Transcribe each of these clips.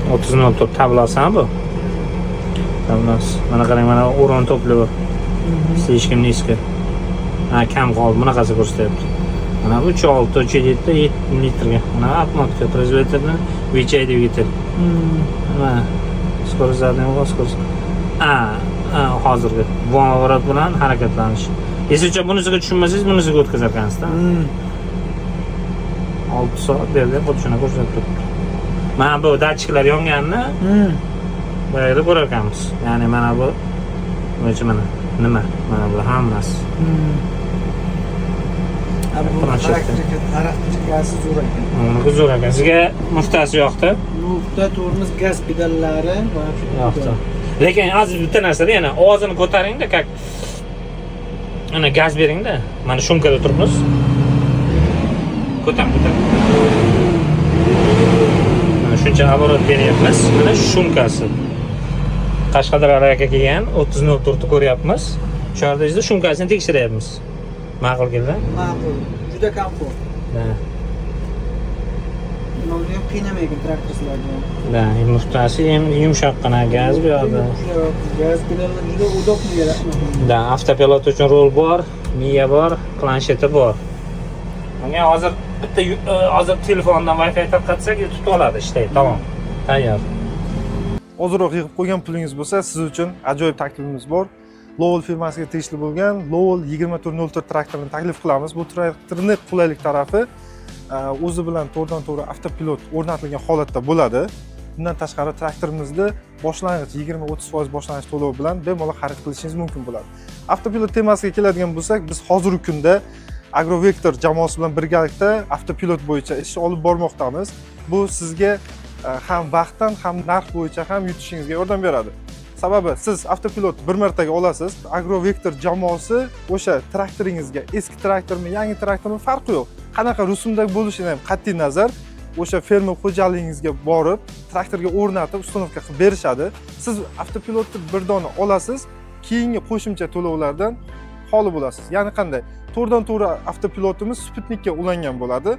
30.4 tablosi bu. Tablosi. Mana qarang, mana o'rin to'pluvi. Слишком низко. Kam qoldi, bunaqasi ko'rsatyapti. Mana 3.6, 3.7, 7 litrga. Mana atmotka производитель, VCI dvigatel. Mana скорость заднего скорость. Hozirgi vorat bilan harakatlanish. Esingizcha bunisiga tushunmasangiz, bunisiga o'tkazar ekansiz-da. 6 soat berdi, xuddi shuni ko'rsatib turibdi. Mana bu datchiklar yonganini boyada ko'rar ekanmiz. Ya'ni mana bu mana nima? Mana bu hammasi. Xarakterikasi zo'r ekan. Uni zo'r ekan. Sizga muftasi yoqdi? Mufta tormoz gaz pedallari yoqdi. Lekin hozir bitta narsada yana ovozini ko'taring-da, как ana gaz bering-da. Mana shumkada turibmiz. Ko'tar. Mana shuncha оборот beryapmiz. Mana shumkasi. Qashqadaryo aka kelgan 30.4 ko'ryapmiz. Shu yerda esa shumkasini tekshiryapmiz. Ma'qul keldi? Ma'qul. Juda komfort. Da. Nima ham qiynamaydi traktorlarga. Da, muftasi ham yumshoqqina gaz bu yerda. Gaz pedallar juda удобный yaratgan. Da, avtopilot uchun rol bor, miya bor, plansheti bor. Menga hozir telefondan Wi-Fi tarqatsak, tutib oladi, ishlaydi, tamom. Tayyor. Ozroq yig'ib qo'ygan pulingiz bo'lsa, siz uchun ajoyib taklifimiz bor. Lowell firmasiga tegishli bo'lgan Lowell 2404 traktorini taklif qilamiz. Bu traktorning qulaylik tarafi o'zi bilan to'g'ridan-to'g'ri avtopilot o'rnatilgan holatda bo'ladi. Bundan tashqari traktorimizda boshlang'ich 20-30% boshlang'ich to'lov bilan bemalol xarid qilishingiz mumkin bo'ladi. Avtopilot temasiga keladigan bo'lsak, biz hozirgi kunda Agrovektor jamoasi bilan birgalikda avtopilot bo'yicha ish olib bormoqdamiz. Bu sizga ham vaqtdan ham narx bo'yicha ham yutishingizga yordam beradi. Sababi siz avtopilot bir martaga olasiz. Agrovektor jamoasi o'sha traktoringizga eski traktormi, yangi traktormi farqi yo'q. Qanaqa rusumda bo'lishidan ham qat'iy nazar o'sha fermer xo'jaligingizga borib, traktorga o'rnatib, uстановка qilib berishadi. Siz avtopilotni bir dona olasiz, keyingi qo'shimcha to'lovlardan xoli bo'lasiz. Ya'ni qanday? To'g'ridan-to'g'ri avtopilotimiz Sputnikka ulangan bo'ladi.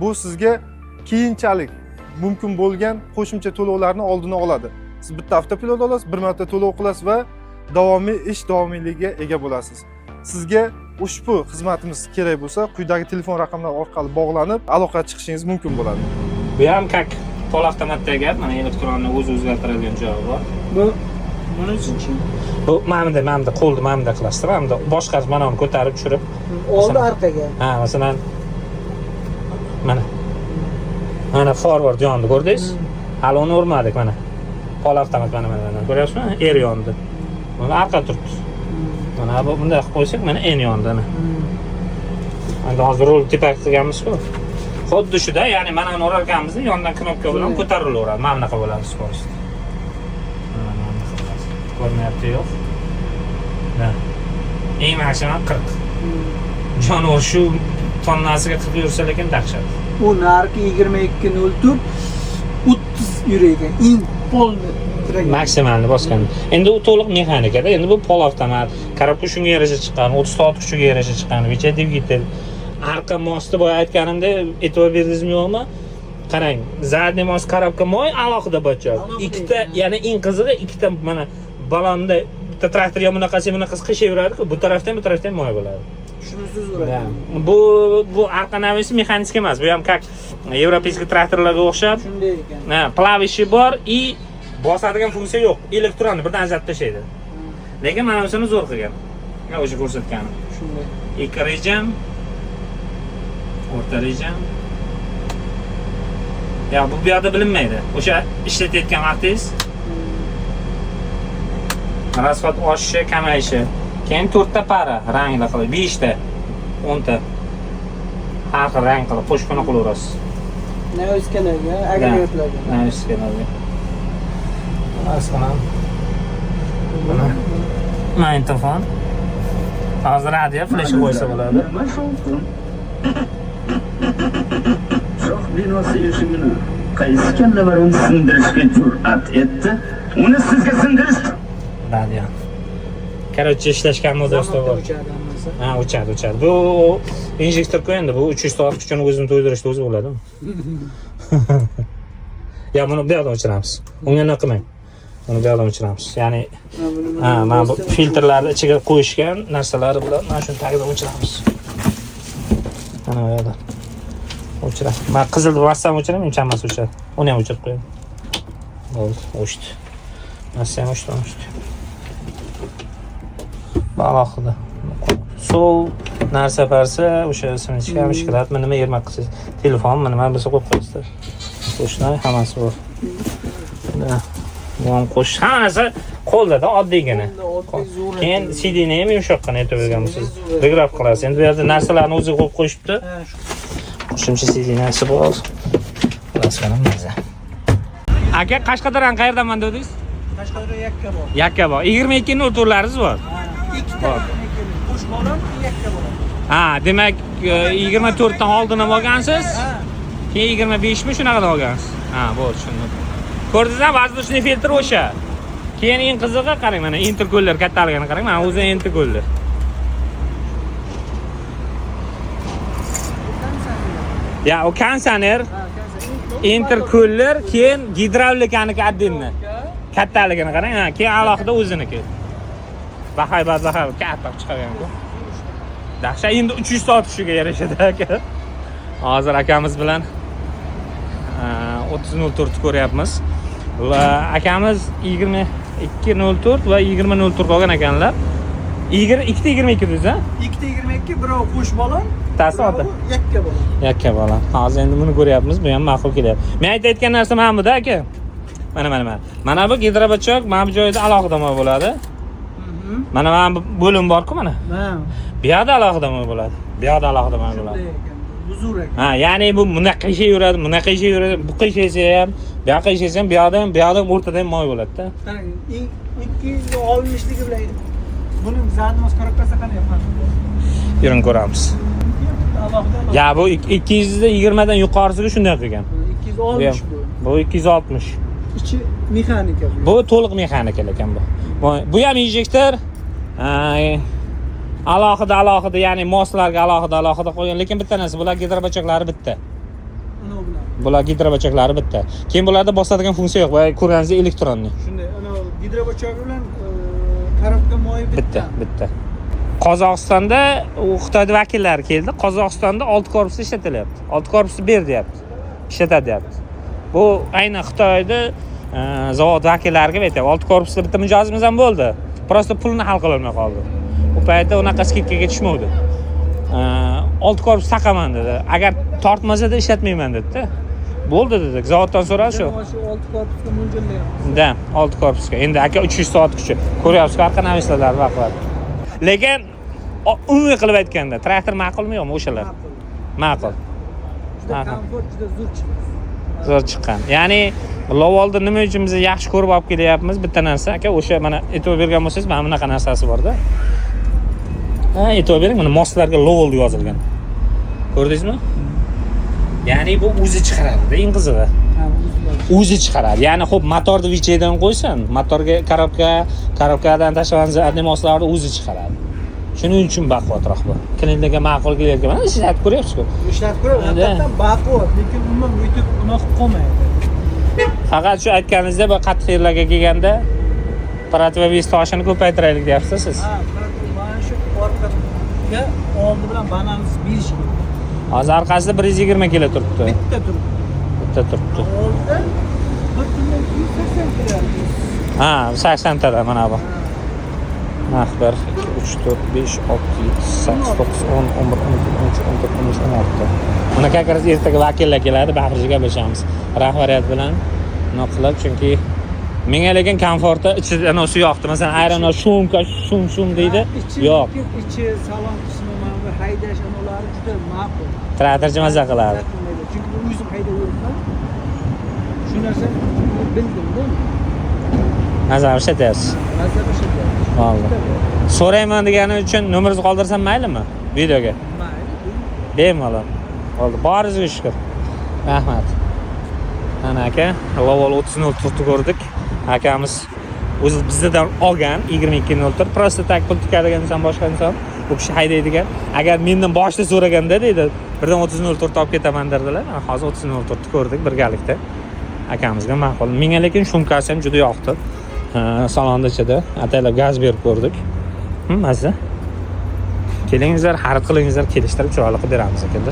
Bu sizga keyinchalik mumkin bo'lgan qo'shimcha to'lovlarni oldini oladi. Siz bitta avtopilot olasiz, bir marta to'lov qilasiz va davomiy ish davomiyligiga ega bo'lasiz. Sizga ushbu xizmatimiz kerak bo'lsa, quyidagi telefon raqamlari orqali bog'lanib, aloqaga chiqishingiz mumkin bo'ladi. Bu ham как pol avtomatdagi gap, mana elektronni o'zi o'zgartiradigan joyi bor. Bu nima uchun? Bu mamda qo'lni mamda qilasizda, mamda boshqasi mana uni ko'tarib tushirib, oldi orqaga. Ha, masalan mana forward yondi, ko'rdingiz? Hali uni urmadik mana. Pol avtomat mana ko'ryapsizmi? Er yondi. Mana orqa turibdi. Mana bu bunday qilib qo'ysak, mana en yondani. Endi hozir rol tepak qilganmiz-ku. Xuddi shuda, ya'ni mana uni urarkanmiz, yondan knopka bilan ko'tarilaveradi. Mana bunaqa bo'ladi skorost. Ko'ryapti yo'q? Da. Eng maksimum 40. Jonivor shu tonnasiga qilib yursa lekin dahshat. U narxi 22.04 30 yuraydi. Eng polni maksimalni bosgan. Endi u to'liq mexanikada. Endi bu pol avtomat, korobka shunga yarasha chiqqan, 30 soat kuchiga yarasha chiqqan, VCI dvigatel. Arqa mosti boya aytganimda e'tibor berdingizmi yo'qmi? Qarang, zadniy most korobka moy alohida bachok. Ikkita, ya'ni eng qizig'i ikkita mana balonda bitta traktor ham bunaqasi qisqashaveradi-ku, bu tarafdan bu tarafdan moy bo'ladi. Shunisiz uradi. Bu arqa navisi mexanik emas. Bu ham как европейский traktorlarga o'xshab. Shunday ekan. Ha, klavishi bor и bosadigan funksiya yo'q. Elektronni birdan ajratib tashlaydi. Lekin mana shuni zo'r qilgan. Ha, o'sha ko'rsatganim. Shunday. Ikki rejam, o'rta rejam. Ya bu yerda bilinmaydi. O'sha ishlatayotgan vaqtingiz rasxod oshishi, kamayishi. Keyin 4 ta para ranglar qilib, 5 ta, 10 ta. Har xil rang qilib qo'shqona qilaverasiz. Naviskalarga, agregatlarga. Naviskalarga. Aslan. Mana. Mikrofon. Hozir radio flash qo'ysa bo'ladi. Shoh binosi eshigini qaysi kallalar uni sindirishga jur'at etdi? Uni sizga sindirish Radio. Короче, ishlashgan modasi bor. Ha, o'chadi. Bu injektor qo'yindi, bu 300 soat kuchini o'zini to'ydirishda o'zi bo'ladimi? Ya buni bu yoqdan o'chiramiz. Unga nima qilmang. Buni bu yoqdan o'chiramiz. Ya'ni mana bu filtrlarni ichiga qo'yishgan narsalari bilan mana shuni tagidan o'chiramiz. Mana bu yoqdan. O'chiramiz. Men qizilni bossam o'chiraman, imkonmas o'chiradi. Uni ham o'chirib qo'yaman. Bo'ldi, o'chdi. Massa ham o'chdi. Alohida. Sol narsa parsa o'sha simchka mushkulat, nima yermak qilsangiz, telefon nima bo'lsa qo'yib qo'yasizlar. Qo'shlar hammasi bor. Bu ham qo'sh. Hamma narsa qo'lda oddiygina. Keyin CD-ni ham yumshoqqina aytib bergan bo'lsiz. Regraf qilasiz. Endi bu yerda narsalarni o'zi qo'yib qo'yishibdi. Qo'shimcha CD narsa bor. Rasman maza. Aka, Qashqadaryodan qayerdanman dedingiz? Qashqadaryo yakka bor. Yakka bor. 22 nol turlaringiz bor. Ikkita qo'sh bolam, yakka bolam. Ha, demak 24 dan oldin ham olgansiz. Keyin 25 mi shunaqadan olgansiz? Ha, bo'ldi, tushundim. Ko'rdingizmi? Воздушный filtr o'sha. Keyin eng qizig'i qarang, mana intercooler kattaligini qarang. Mana o'zi intercooler. Ya, o kondisioner, intercooler, keyin gidravlikaniki отдельно. Kattaligini qarang. Ha, keyin alohida o'ziniki. Bahaybat katta chiqargan-ku. Dahshat, endi 300 soat tushiga yarashadi aka. Hozir akamiz bilan 30.04 ko'ryapmiz. Va akamiz 22.04 va 20.04 olgan ekanlar. 2.22 dedingiz, ha? 2.22 birov qo'sh bolam, Bittasi ota. yakka bolam. Yakka bola. Hozir endi buni ko'ryapmiz, bu ham ma'qul kelyapti. Men aytayotgan narsa mana bu-da aka. Mana bu gidrobochok, mana bu joyda alohida bo'ladi. Mana bu bo'lim bor-ku mana. Bu yerda alohida bo'ladi. Bu yerda alohida bo'ladi. Uzur ekan. Ha, ya'ni bu bunaqa yuradi, bu qiyshaysa ham, bu yoqqa qiyshaysa ham, bu yoqda o'rtada ham moy bo'ladi-da. Qarang, 260ligi bilan buni zadimiz ko'rib qolsa qanday yapamiz? Yuring ko'ramiz. Alohida. Ya bu 220 dan yuqorisiga shunday qilgan. 260 bu. Bu 260. İçi mexanika bu. Bu to'liq mexanika ekan bu. Bu ham injektor. Alohida, ya'ni moslarga alohida qo'ygan, lekin bitta narsa, bular gidrobochoklari bitta. Ana bu bilan. Bular gidrobochoklari bitta. Keyin bularda bosadigan funksiya yo'q, voy ko'rganingiz elektronniy. Shunday, ana gidrobochok bilan korobka moyi Bitta. Qozog'istonda u Xitoyda vakillari keldi. Qozog'istonda 6 korpusda ishlatilyapti. 6 korpusni ber deyapti. Ishlatadyapti. Bu aynan Xitoyda zavod vakillariga aytayapti. 6 korpusda bitta mijozimiz ham bo'ldi. Prosta pulni hal qila olmay qoldi. U paytda unaqa skidkaga tushmadi. 6 korpus taqaman dedi. Agar tortmasa-da ishlatmayman dedi-da. Bo'ldi dedik. Zavoddan so'radi shu. 6 korpusga mo'ljallayapmiz. Da, 6 korpusga. Endi aka 300 soat kuchi. Ko'ryapsiz, har qanday ishlar vaqt. Lekin umumiy qilib aytganda, traktor ma'qulmi yo'qmi o'shalar? Ma'qul. Juda komfort, juda zo'r chiqdi. Zo'r chiqqan. Ya'ni Lovolda nima uchun biz yaxshi ko'rib olib kelyapmiz? Bitta narsa, aka, o'sha mana e'tibor bergan bo'lsangiz, mana bunaqa narsasi bor-da. Ha, e'tibor bering, mana moslarga Lovol yozilgan. Ko'rdingizmi? Ya'ni bu o'zi chiqaradi, eng qizig'i. O'zi chiqaradi. Ya'ni xo'p, motorni vichaydan qo'ysan, motorga korobkadan tashlagan zadniy moslarni o'zi chiqaradi. Shuning uchun baquvvatroq bu. Klientlarga ma'qul kelayotgan. Mana ishlatib ko'ryapsiz-ku. Ishlab ko'rib, albatta baquvvat, lekin umuman o'tib unaqa qolmaydi. Faqat shu aytganingizdek, bu qattiq yerlarga kelganda protovis toshini ko'paytiraylik deyapsiz siz. Ha, mana shu orqaga oldi bilan balansi berish kerak. Hozir orqasida 120 kilo turibdi. Bitta turibdi. Oldida 180 kilo. Ha, 80 tada mana bu. Nah, 1 2 3 4 5 6 7 8 9 10 11 12 13 14 15 16. Buni kakariz ertaga vakillar keladi, baqirishga gaplashamiz. Rahbariyat bilan nima qilib, chunki menga lekin komforti ichida ana shu yoqdi. Masalan, ayron shum deydi. Yo'q. Ichi salon qismi mana bu haydash anolari juda ma'qul. Traktorchi maza qiladi. Chunki bu o'zim haydayapman. Shu narsa bildim-da. Nazar ishlatyapsiz. Mazza ishlatyapman. Bo'ldi. So'rayman degani uchun nomeringizni qoldirsam maylimi? Videoga. Mayli. Bemalol. Bo'ldi. Boringizga shukr. Rahmat. Ana aka, Lovol 30.04 ko'rdik. Akamiz o'zi bizdan olgan 22.04. Prosta tak pul tikadigan inson boshqa inson. Bu kishi haydaydigan. Agar mendan boshida so'raganda deydi, birdan 30.04 olib ketaman derdilar. Hozir 30.04 ko'rdik birgalikda. akamizga ma'qul. Menga lekin shumkasi ham juda yoqdi. Salonda ichida ataylab gaz berib ko'rdik. Mazza. Kelingizlar, xarid qilingizlar, kelishtirib chiroyli qilib beramiz akanda.